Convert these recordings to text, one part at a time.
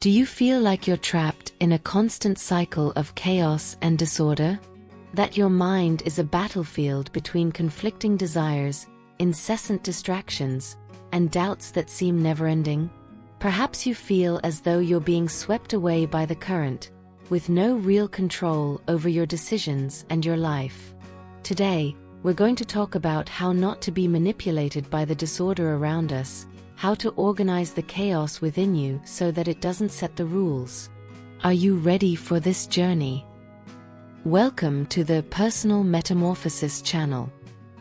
Do you feel like you're trapped in a constant cycle of chaos and disorder? That your mind is a battlefield between conflicting desires, incessant distractions, and doubts that seem never-ending? Perhaps you feel as though you're being swept away by the current, with no real control over your decisions and your life. Today, we're going to talk about how not to be manipulated by the disorder around us, how to organize the chaos within you so that it doesn't set the rules. Are you ready for this journey? Welcome to the Personal Metamorphosis channel.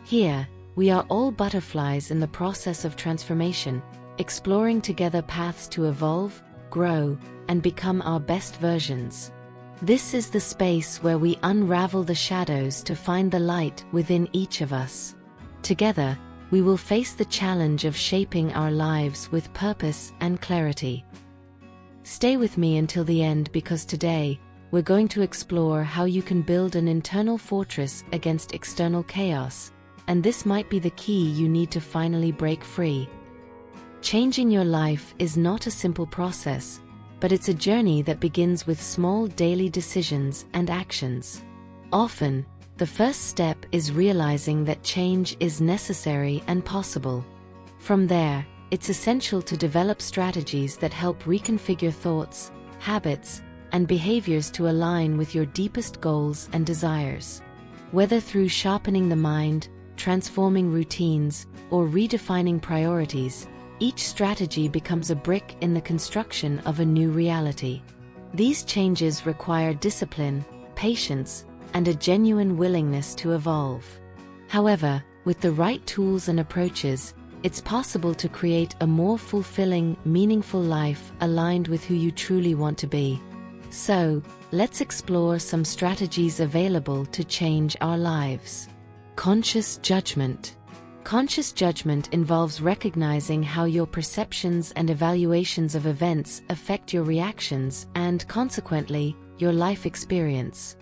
Here, we are all butterflies in the process of transformation, exploring together paths to evolve, grow, and become our best versions. This is the space where we unravel the shadows to find the light within each of us. Together, we will face the challenge of shaping our lives with purpose and clarity. Stay with me until the end because today, we're going to explore how you can build an internal fortress against external chaos, and this might be the key you need to finally break free. Changing your life is not a simple process, but it's a journey that begins with small daily decisions and actions. Often, the first step is realizing that change is necessary and possible. From there, it's essential to develop strategies that help reconfigure thoughts, habits, and behaviors to align with your deepest goals and desires. Whether through sharpening the mind, transforming routines, or redefining priorities, each strategy becomes a brick in the construction of a new reality. These changes require discipline, patience, and a genuine willingness to evolve. However, with the right tools and approaches, it's possible to create a more fulfilling, meaningful life aligned with who you truly want to be. So, let's explore some strategies available to change our lives. Conscious judgment. Conscious judgment involves recognizing how your perceptions and evaluations of events affect your reactions and, consequently, your life experience.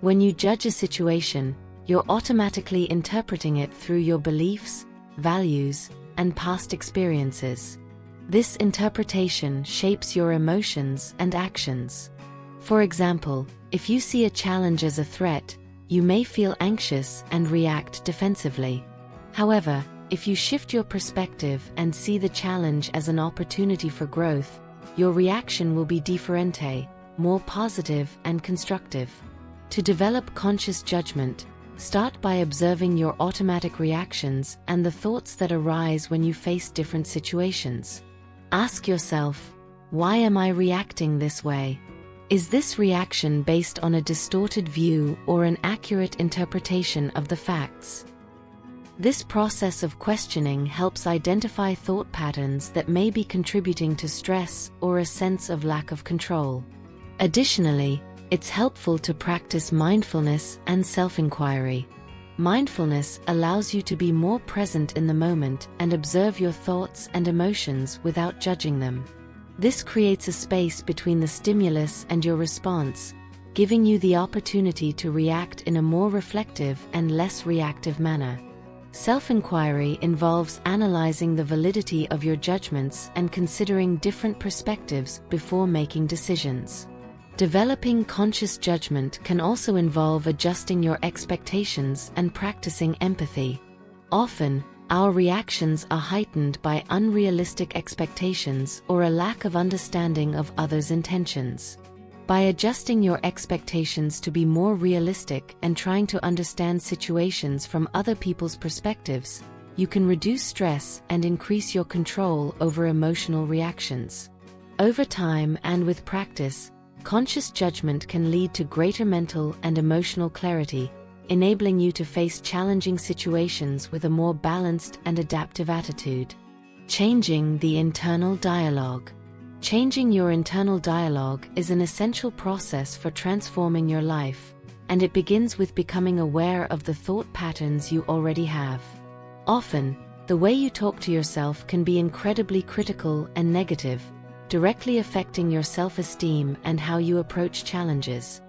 When you judge a situation, you're automatically interpreting it through your beliefs, values, and past experiences. This interpretation shapes your emotions and actions. For example, if you see a challenge as a threat, you may feel anxious and react defensively. However, if you shift your perspective and see the challenge as an opportunity for growth, your reaction will be different, more positive and constructive. To develop conscious judgment, start by observing your automatic reactions and the thoughts that arise when you face different situations. Ask yourself, why am I reacting this way? Is this reaction based on a distorted view or an accurate interpretation of the facts? This process of questioning helps identify thought patterns that may be contributing to stress or a sense of lack of control. Additionally, it's helpful to practice mindfulness and self-inquiry. Mindfulness allows you to be more present in the moment and observe your thoughts and emotions without judging them. This creates a space between the stimulus and your response, giving you the opportunity to react in a more reflective and less reactive manner. Self-inquiry involves analyzing the validity of your judgments and considering different perspectives before making decisions. Developing conscious judgment can also involve adjusting your expectations and practicing empathy. Often, our reactions are heightened by unrealistic expectations or a lack of understanding of others' intentions. By adjusting your expectations to be more realistic and trying to understand situations from other people's perspectives, you can reduce stress and increase your control over emotional reactions. Over time and with practice, conscious judgment can lead to greater mental and emotional clarity, enabling you to face challenging situations with a more balanced and adaptive attitude. Changing the internal dialogue. Changing your internal dialogue is an essential process for transforming your life, and it begins with becoming aware of the thought patterns you already have. Often, the way you talk to yourself can be incredibly critical and negative, directly affecting your self-esteem and how you approach challenges.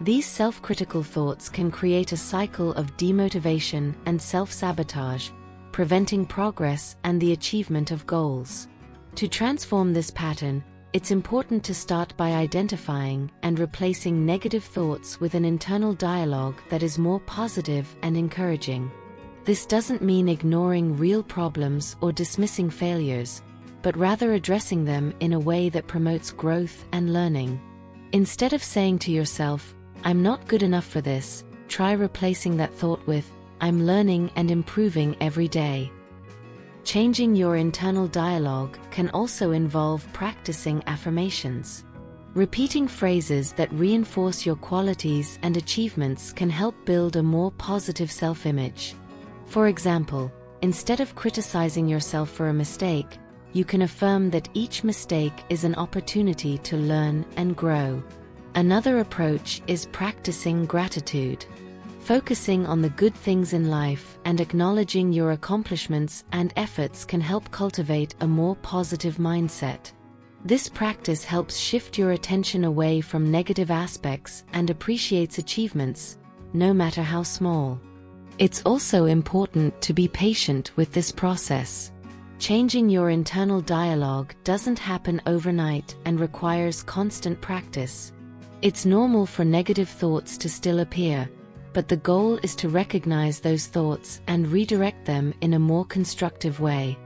These self-critical thoughts can create a cycle of demotivation and self-sabotage, preventing progress and the achievement of goals. To transform this pattern, it's important to start by identifying and replacing negative thoughts with an internal dialogue that is more positive and encouraging. This doesn't mean ignoring real problems or dismissing failures, but rather addressing them in a way that promotes growth and learning. Instead of saying to yourself, "I'm not good enough for this," try replacing that thought with, "I'm learning and improving every day." Changing your internal dialogue can also involve practicing affirmations. Repeating phrases that reinforce your qualities and achievements can help build a more positive self-image. For example, instead of criticizing yourself for a mistake, you can affirm that each mistake is an opportunity to learn and grow. Another approach is practicing gratitude. Focusing on the good things in life and acknowledging your accomplishments and efforts can help cultivate a more positive mindset. This practice helps shift your attention away from negative aspects and appreciates achievements, no matter how small. It's also important to be patient with this process. Changing your internal dialogue doesn't happen overnight and requires constant practice. It's normal for negative thoughts to still appear, but the goal is to recognize those thoughts and redirect them in a more constructive way.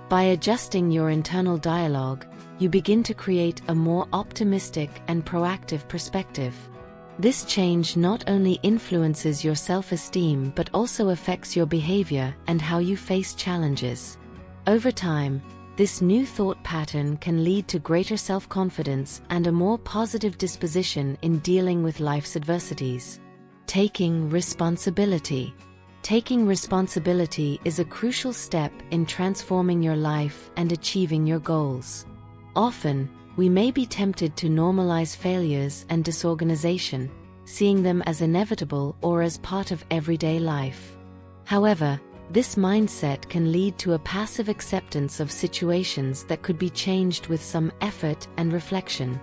By adjusting your internal dialogue, you begin to create a more optimistic and proactive perspective. This change not only influences your self-esteem but also affects your behavior and how you face challenges. Over time, this new thought pattern can lead to greater self-confidence and a more positive disposition in dealing with life's adversities. Taking responsibility. Taking responsibility is a crucial step in transforming your life and achieving your goals. Often, we may be tempted to normalize failures and disorganization, seeing them as inevitable or as part of everyday life. However, this mindset can lead to a passive acceptance of situations that could be changed with some effort and reflection.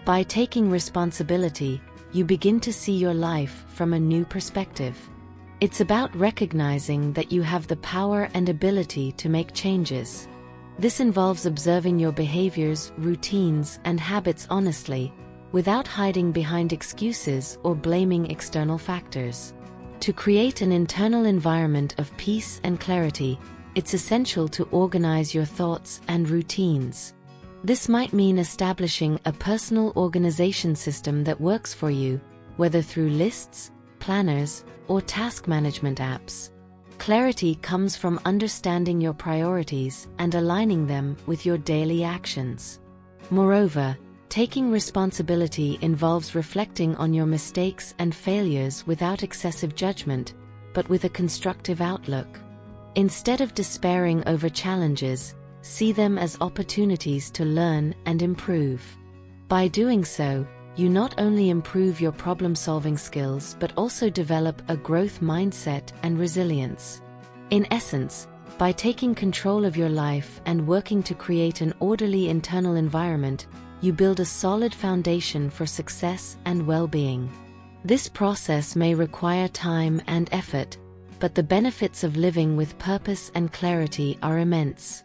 By taking responsibility, you begin to see your life from a new perspective. It's about recognizing that you have the power and ability to make changes. This involves observing your behaviors, routines, and habits honestly, without hiding behind excuses or blaming external factors. To create an internal environment of peace and clarity, it's essential to organize your thoughts and routines. This might mean establishing a personal organization system that works for you, whether through lists, planners, or task management apps. Clarity comes from understanding your priorities and aligning them with your daily actions. Moreover, taking responsibility involves reflecting on your mistakes and failures without excessive judgment, but with a constructive outlook. Instead of despairing over challenges, see them as opportunities to learn and improve. By doing so, you not only improve your problem-solving skills but also develop a growth mindset and resilience. In essence, by taking control of your life and working to create an orderly internal environment, you build a solid foundation for success and well-being. This process may require time and effort, but the benefits of living with purpose and clarity are immense.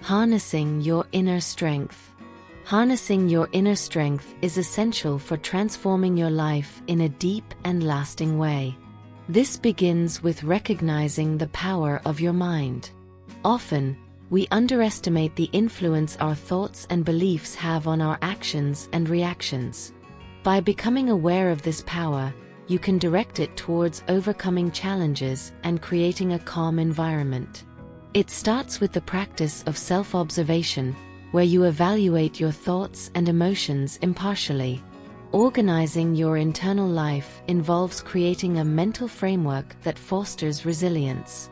Harnessing your inner strength. Harnessing your inner strength is essential for transforming your life in a deep and lasting way. This begins with recognizing the power of your mind. Often, we underestimate the influence our thoughts and beliefs have on our actions and reactions. By becoming aware of this power, you can direct it towards overcoming challenges and creating a calm environment. It starts with the practice of self-observation, where you evaluate your thoughts and emotions impartially. Organizing your internal life involves creating a mental framework that fosters resilience.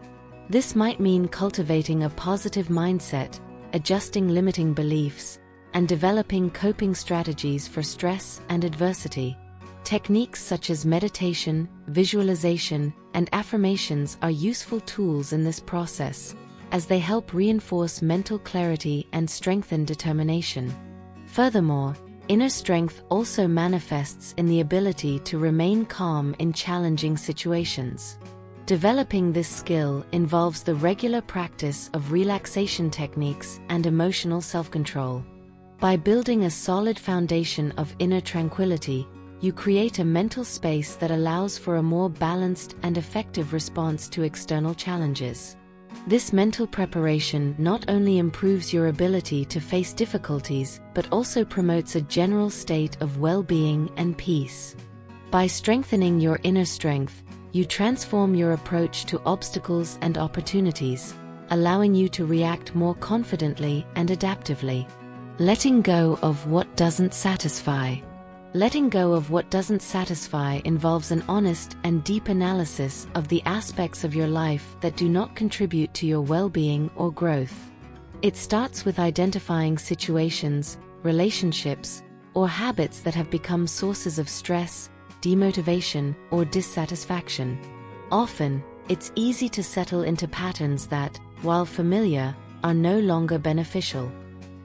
This might mean cultivating a positive mindset, adjusting limiting beliefs, and developing coping strategies for stress and adversity. Techniques such as meditation, visualization, and affirmations are useful tools in this process, as they help reinforce mental clarity and strengthen determination. Furthermore, inner strength also manifests in the ability to remain calm in challenging situations. Developing this skill involves the regular practice of relaxation techniques and emotional self-control. By building a solid foundation of inner tranquility, you create a mental space that allows for a more balanced and effective response to external challenges. This mental preparation not only improves your ability to face difficulties, but also promotes a general state of well-being and peace. By strengthening your inner strength, you transform your approach to obstacles and opportunities, allowing you to react more confidently and adaptively. Letting go of what doesn't satisfy. Letting go of what doesn't satisfy involves an honest and deep analysis of the aspects of your life that do not contribute to your well-being or growth. It starts with identifying situations, relationships, or habits that have become sources of stress, demotivation, or dissatisfaction. Often, it's easy to settle into patterns that, while familiar, are no longer beneficial.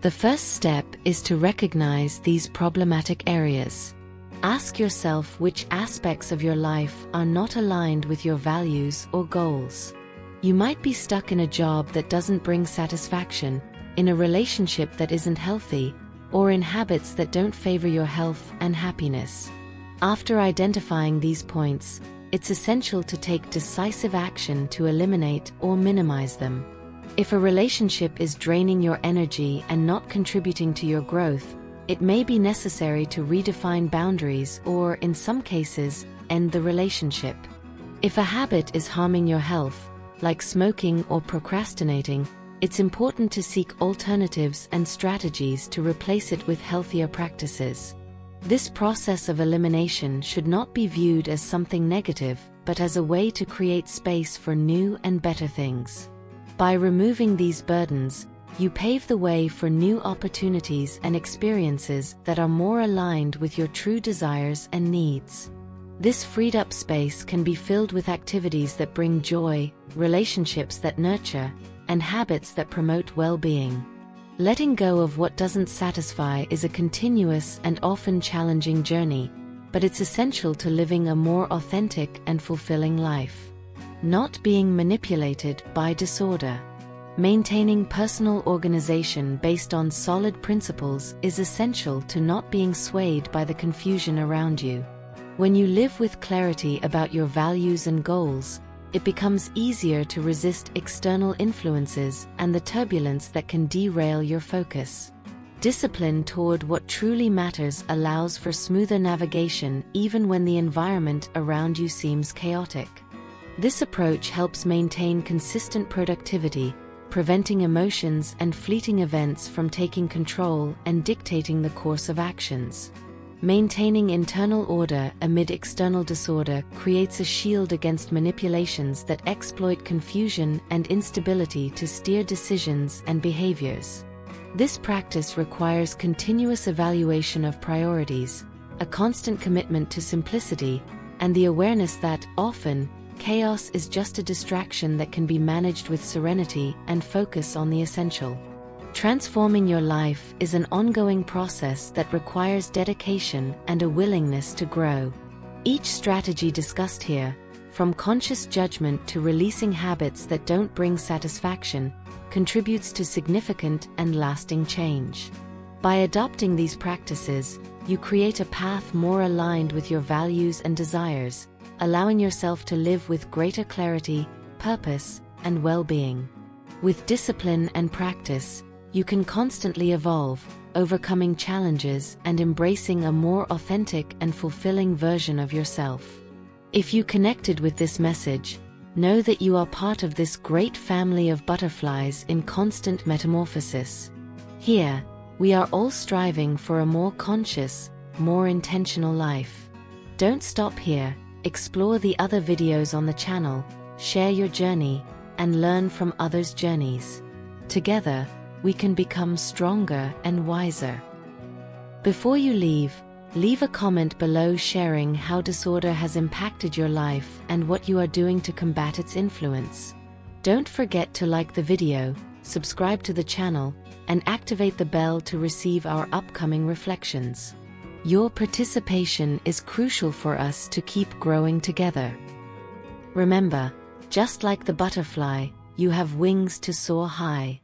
The first step is to recognize these problematic areas. Ask yourself which aspects of your life are not aligned with your values or goals. You might be stuck in a job that doesn't bring satisfaction, in a relationship that isn't healthy, or in habits that don't favor your health and happiness. After identifying these points, it's essential to take decisive action to eliminate or minimize them. If a relationship is draining your energy and not contributing to your growth, it may be necessary to redefine boundaries or, in some cases, end the relationship. If a habit is harming your health, like smoking or procrastinating, it's important to seek alternatives and strategies to replace it with healthier practices. This process of elimination should not be viewed as something negative, but as a way to create space for new and better things. By removing these burdens, you pave the way for new opportunities and experiences that are more aligned with your true desires and needs. This freed-up space can be filled with activities that bring joy, relationships that nurture, and habits that promote well-being. Letting go of what doesn't satisfy is a continuous and often challenging journey, but it's essential to living a more authentic and fulfilling life. Not being manipulated by disorder. Maintaining personal organization based on solid principles is essential to not being swayed by the confusion around you. When you live with clarity about your values and goals, it becomes easier to resist external influences and the turbulence that can derail your focus. Discipline toward what truly matters allows for smoother navigation even when the environment around you seems chaotic. This approach helps maintain consistent productivity, preventing emotions and fleeting events from taking control and dictating the course of actions. Maintaining internal order amid external disorder creates a shield against manipulations that exploit confusion and instability to steer decisions and behaviors. This practice requires continuous evaluation of priorities, a constant commitment to simplicity, and the awareness that, often, chaos is just a distraction that can be managed with serenity and focus on the essential. Transforming your life is an ongoing process that requires dedication and a willingness to grow. Each strategy discussed here, from conscious judgment to releasing habits that don't bring satisfaction, contributes to significant and lasting change. By adopting these practices, you create a path more aligned with your values and desires, allowing yourself to live with greater clarity, purpose, and well-being. With discipline and practice, you can constantly evolve, overcoming challenges and embracing a more authentic and fulfilling version of yourself. If you connected with this message, know that you are part of this great family of butterflies in constant metamorphosis. Here, we are all striving for a more conscious, more intentional life. Don't stop here. Explore the other videos on the channel, share your journey, and learn from others' journeys. Together, we can become stronger and wiser. Before you leave a comment below sharing how disorder has impacted your life and what you are doing to combat its influence. Don't forget to like the video, subscribe to the channel, and activate the bell to receive our upcoming reflections. Your participation is crucial for us to keep growing together. Remember, just like the butterfly, you have wings to soar high.